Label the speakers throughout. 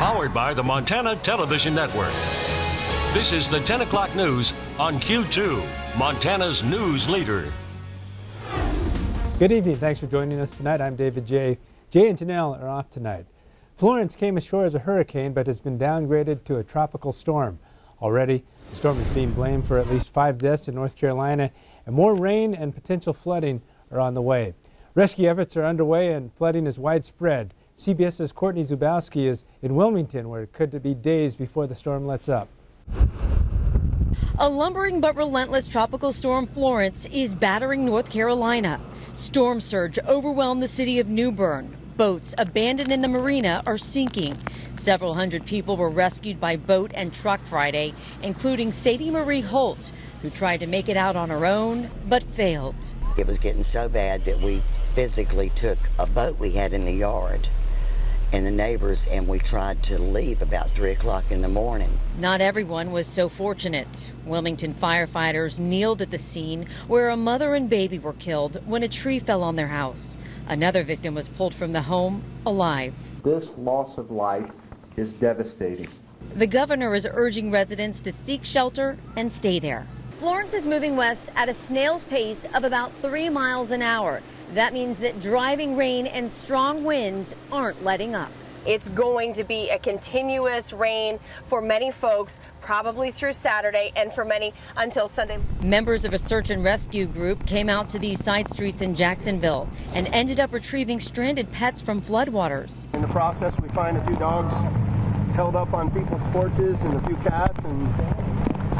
Speaker 1: Powered by the Montana Television Network. This is the 10 o'clock news on Q2, Montana's news leader.
Speaker 2: Good evening. Thanks for joining us tonight. I'm David J. Jay and Janelle are off tonight. Florence came ashore as a hurricane but has been downgraded to a tropical storm. Already, the storm is being blamed for at least 5 deaths in North Carolina, and more rain and potential flooding are on the way. Rescue efforts are underway and flooding is widespread. CBS's Courtney Zubowski is in Wilmington, where it could be days before the storm lets up.
Speaker 3: A lumbering but relentless tropical storm Florence is battering North Carolina. Storm surge overwhelmed the city of New Bern. Boats abandoned in the marina are sinking. Several hundred people were rescued by boat and truck Friday, including Sadie Marie Holt, who tried to make it out on her own but failed.
Speaker 4: It was getting so bad that we physically took a boat we had in the yard and the neighbors, and we tried to leave about 3 o'clock in the morning.
Speaker 3: Not everyone was so fortunate. Wilmington firefighters kneeled at the scene where a mother and baby were killed when a tree fell on their house. Another victim was pulled from the home alive.
Speaker 5: This loss of life is devastating.
Speaker 3: The governor is urging residents to seek shelter and stay there. Florence is moving west at a snail's pace of about 3 miles an hour. That means that driving rain and strong winds aren't letting up.
Speaker 6: It's going to be a continuous rain for many folks, probably through Saturday, and for many until Sunday.
Speaker 3: Members of a search and rescue group came out to these side streets in Jacksonville and ended up retrieving stranded pets from floodwaters.
Speaker 7: In the process, we find a few dogs held up on people's porches and a few cats, and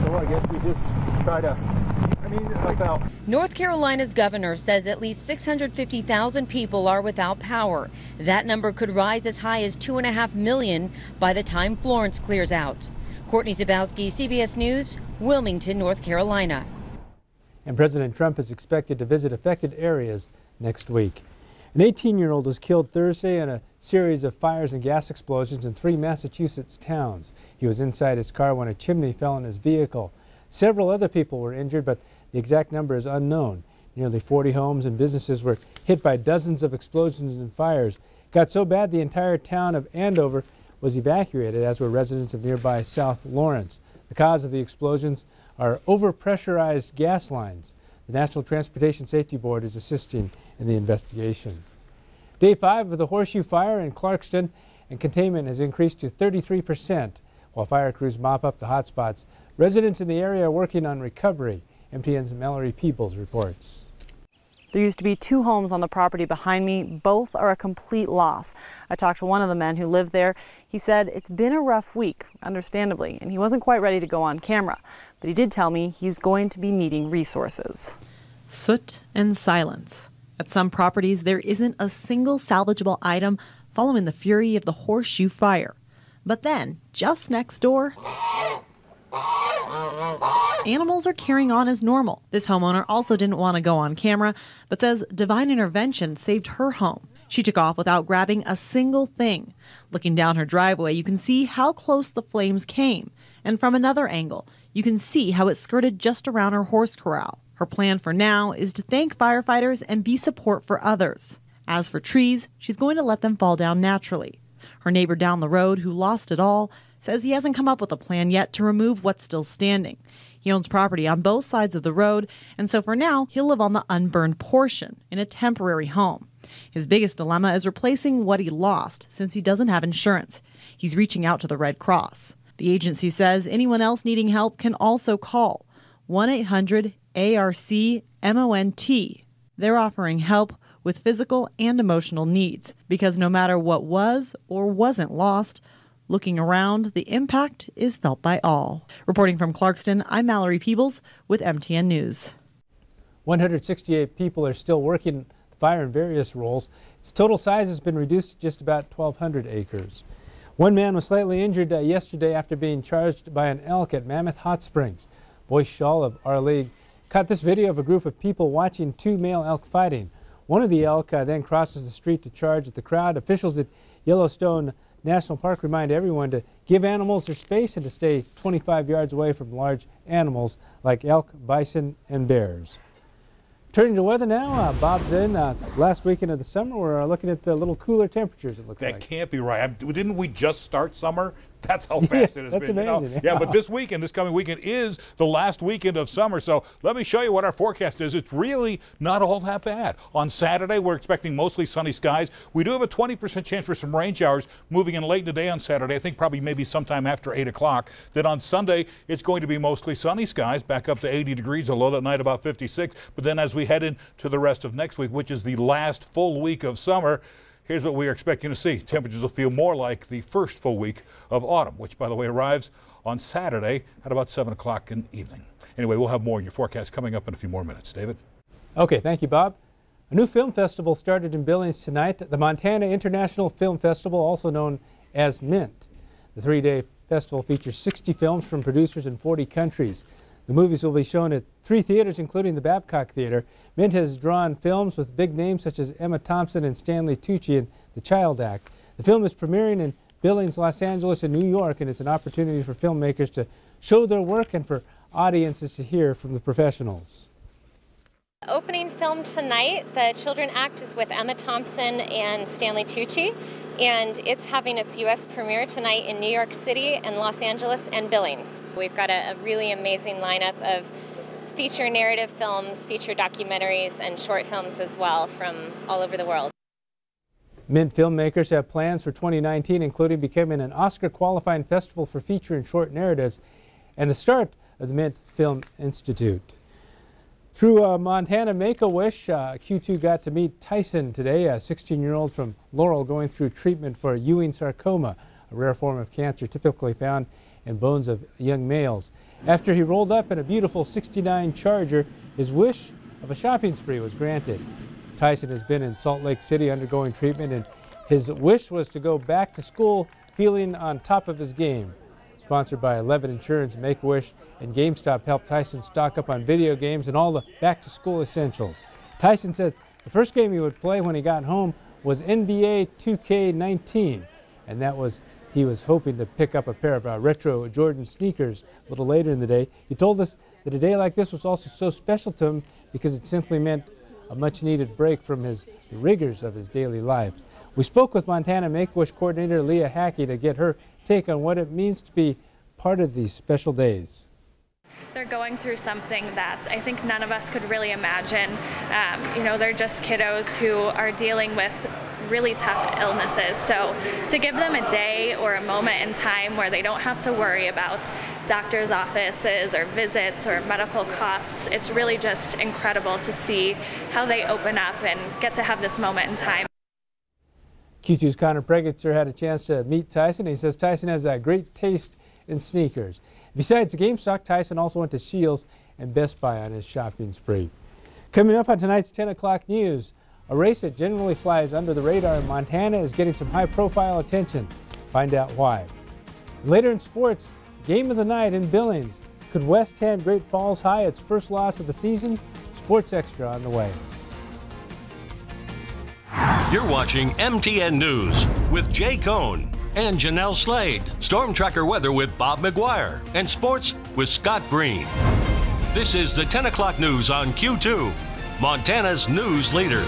Speaker 7: so I guess we just try to help out.
Speaker 3: North Carolina's governor says at least 650,000 people are without power. That number could rise as high as 2.5 million by the time Florence clears out. Courtney Zubowski, CBS News, Wilmington, North Carolina.
Speaker 2: And President Trump is expected to visit affected areas next week. An 18-year-old was killed Thursday in a series of fires and gas explosions in 3 Massachusetts towns. He was inside his car when a chimney fell on his vehicle. Several other people were injured, but the exact number is unknown. Nearly 40 homes and businesses were hit by dozens of explosions and fires. It got so bad the entire town of Andover was evacuated, as were residents of nearby South Lawrence. The cause of the explosions are overpressurized gas lines. The National Transportation Safety Board is assisting in the investigation. Day 5 of the Horseshoe Fire in Clarkston, and containment has increased to 33%. While fire crews mop up the hot spots, residents in the area are working on recovery. MTN's Mallory Peebles reports.
Speaker 8: There used to be 2 homes on the property behind me. Both are a complete loss. I talked to one of the men who lived there. He said it's been a rough week, understandably, and he wasn't quite ready to go on camera. But he did tell me he's going to be needing resources.
Speaker 9: Soot and silence. At some properties, there isn't a single salvageable item following the fury of the Horseshoe Fire. But then, just next door, animals are carrying on as normal. This homeowner also didn't want to go on camera, but says divine intervention saved her home. She took off without grabbing a single thing. Looking down her driveway, you can see how close the flames came. And from another angle, you can see how it skirted just around her horse corral. Her plan for now is to thank firefighters and be support for others. As for trees, she's going to let them fall down naturally. Her neighbor down the road, who lost it all, says he hasn't come up with a plan yet to remove what's still standing. He owns property on both sides of the road, and so for now, he'll live on the unburned portion in a temporary home. His biggest dilemma is replacing what he lost, since he doesn't have insurance. He's reaching out to the Red Cross. The agency says anyone else needing help can also call 1-800-ARC-MONT. They're offering help with physical and emotional needs, because no matter what was or wasn't lost, looking around, the impact is felt by all. Reporting from Clarkston, I'm Mallory Peebles with MTN News.
Speaker 2: 168 people are still working the fire in various roles. Its total size has been reduced to just about 1,200 acres. One man was slightly injured yesterday after being charged by an elk at Mammoth Hot Springs. Boyce Shaw of our league caught this video of a group of people watching 2 male elk fighting. One of the elk then crosses the street to charge at the crowd. Officials at Yellowstone National Park remind everyone to give animals their space and to stay 25 yards away from large animals like elk, bison, and bears. Turning to weather now, Bob's in. Last weekend of the summer, we're looking at the little cooler temperatures, it looks like.
Speaker 10: That can't be right. Didn't we just start summer? That's how fast it has
Speaker 2: that's
Speaker 10: been.
Speaker 2: Amazing.
Speaker 10: You know? Yeah, but this coming weekend is the last weekend of summer. So let me show you what our forecast is. It's really not all that bad. On Saturday, we're expecting mostly sunny skies. We do have a 20% chance for some rain showers moving in late in the day on Saturday. I think probably maybe sometime after 8 o'clock. Then on Sunday, it's going to be mostly sunny skies, back up to 80 degrees, a low that night about 56. But then as we head into the rest of next week, which is the last full week of summer, here's what we are expecting to see. Temperatures will feel more like the first full week of autumn, which, by the way, arrives on Saturday at about 7 o'clock in the evening. Anyway, we'll have more in your forecast coming up in a few more minutes. David?
Speaker 2: Okay, thank you, Bob. A new film festival started in Billings tonight, the Montana International Film Festival, also known as MINT. The three-day festival features 60 films from producers in 40 countries. The movies will be shown at 3 theaters, including the Babcock Theater. Mint has drawn films with big names such as Emma Thompson and Stanley Tucci in The Child Act. The film is premiering in Billings, Los Angeles, and New York, and it's an opportunity for filmmakers to show their work and for audiences to hear from the professionals.
Speaker 11: Opening film tonight, The Children Act, is with Emma Thompson and Stanley Tucci, and it's having its U.S. premiere tonight in New York City and Los Angeles and Billings. We've got a really amazing lineup of feature narrative films, feature documentaries, and short films as well from all over the world.
Speaker 2: Mint filmmakers have plans for 2019, including becoming an Oscar-qualifying festival for feature and short narratives and the start of the Mint Film Institute. Through Montana Make-A-Wish, Q2 got to meet Tyson today, a 16-year-old from Laurel going through treatment for Ewing sarcoma, a rare form of cancer typically found in bones of young males. After he rolled up in a beautiful '69 Charger, his wish of a shopping spree was granted. Tyson has been in Salt Lake City undergoing treatment, and his wish was to go back to school feeling on top of his game. Sponsored by 11 Insurance, Make-A-Wish, and GameStop helped Tyson stock up on video games and all the back-to-school essentials. Tyson said the first game he would play when he got home was NBA 2K19, and he was hoping to pick up a pair of retro Jordan sneakers a little later in the day. He told us that a day like this was also so special to him because it simply meant a much-needed break from the rigors of his daily life. We spoke with Montana Make-A-Wish coordinator Leah Hackey to get her take on what it means to be part of these special days.
Speaker 12: They're going through something that I think none of us could really imagine. You know, they're just kiddos who are dealing with really tough illnesses. So to give them a day or a moment in time where they don't have to worry about doctor's offices or visits or medical costs, it's really just incredible to see how they open up and get to have this moment in time.
Speaker 2: Q2's Connor Pregetzer had a chance to meet Tyson. He says Tyson has a great taste in sneakers. Besides GameStop, Tyson also went to Shields and Best Buy on his shopping spree. Coming up on tonight's 10 o'clock news, a race that generally flies under the radar in Montana is getting some high-profile attention. Find out why. Later in sports, game of the night in Billings. Could West hand Great Falls High its first loss of the season? Sports Extra on the way.
Speaker 1: You're watching MTN News with Jay Cohn and Janelle Slade. Storm Tracker weather with Bob McGuire and sports with Scott Green. This is the 10 o'clock news on Q2, Montana's news leader.